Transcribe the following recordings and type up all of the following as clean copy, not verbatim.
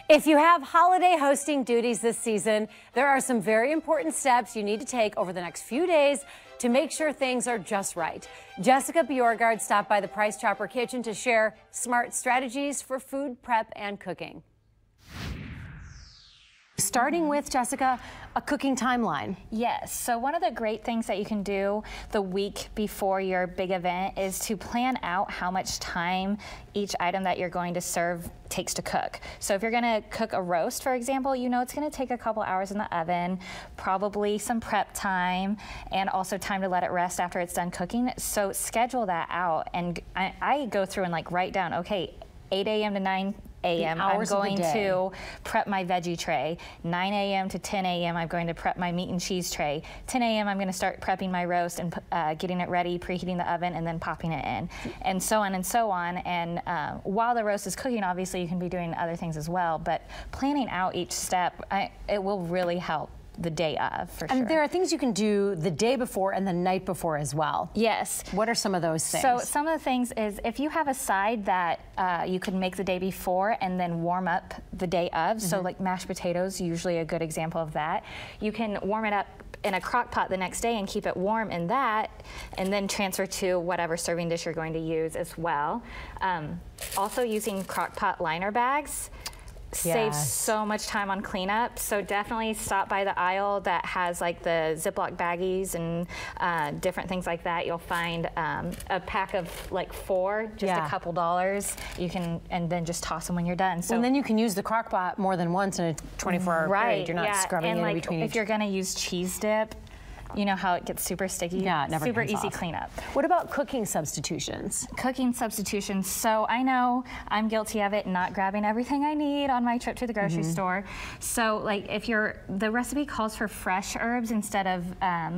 If you have holiday hosting duties this season, there are some very important steps you need to take over the next few days to make sure things are just right. Jessica Bjorgard stopped by the Price Chopper Kitchen to share smart strategies for food prep and cooking. Starting with, Jessica, a cooking timeline. Yes, so one of the great things that you can do the week before your big event is to plan out how much time each item that you're going to serve takes to cook. So if you're gonna cook a roast, for example, you know it's gonna take a couple hours in the oven, probably some prep time, and also time to let it rest after it's done cooking. So schedule that out, and I go through and like write down, okay, 8 a.m. to 9 a.m. I'm going to prep my veggie tray. 9 a.m. to 10 a.m. I'm going to prep my meat and cheese tray. 10 a.m. I'm going to start prepping my roast and getting it ready, preheating the oven, and then popping it in, and so on and so on. And while the roast is cooking, obviously you can be doing other things as well, but planning out each step, it will really help the day of, for sure. And there are things you can do the day before and the night before as well. Yes. What are some of those things? So some of the things is if you have a side that you can make the day before and then warm up the day of, so like mashed potatoes, usually a good example of that. You can warm it up in a crock pot the next day and keep it warm in that, and then transfer to whatever serving dish you're going to use as well. Also using crock pot liner bags saves so much time on cleanup, so definitely stop by the aisle that has like the Ziploc baggies and different things like that. You'll find a pack of like 4, just a couple dollars. You can, and then just toss them when you're done. So and then you can use the crock pot more than once in a 24-hour period. You're not scrubbing and in like between. If you're gonna use cheese dip, you know how it gets super sticky? Yeah, it never super comes easy off. cleanup. What about cooking substitutions? Cooking substitutions. So I know I'm guilty of it, not grabbing everything I need on my trip to the grocery store. So like if the recipe calls for fresh herbs instead of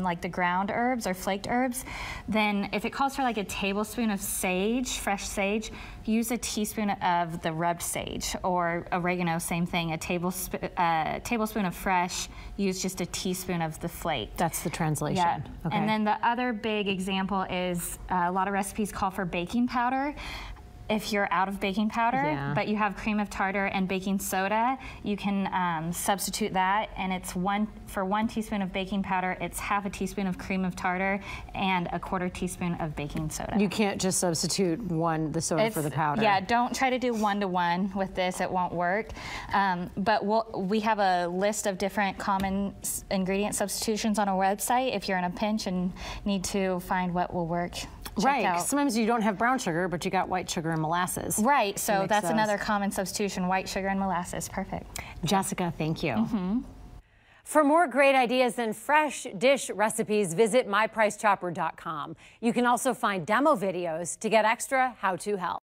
like the ground herbs or flaked herbs, then if it calls for like a tablespoon of sage, fresh sage, use a teaspoon of the rubbed sage, or oregano, same thing, a tablespoon of fresh, use just a teaspoon of the flake. That's the translation. Yeah. Okay. And then the other big example is a lot of recipes call for baking powder. If you're out of baking powder, but you have cream of tartar and baking soda, you can substitute that, and it's for 1 teaspoon of baking powder, it's half a teaspoon of cream of tartar and a 1/4 teaspoon of baking soda. You can't just substitute the soda for the powder. Yeah, don't try to do 1-to-1 with this, it won't work. But we have a list of different common ingredient substitutions on our website if you're in a pinch and need to find what will work. Right, sometimes you don't have brown sugar, but you got white sugar and molasses. Right, so that's another common substitution, white sugar and molasses, perfect. Jessica, thank you. For more great ideas and fresh dish recipes, visit mypricechopper.com. You can also find demo videos to get extra how-to help.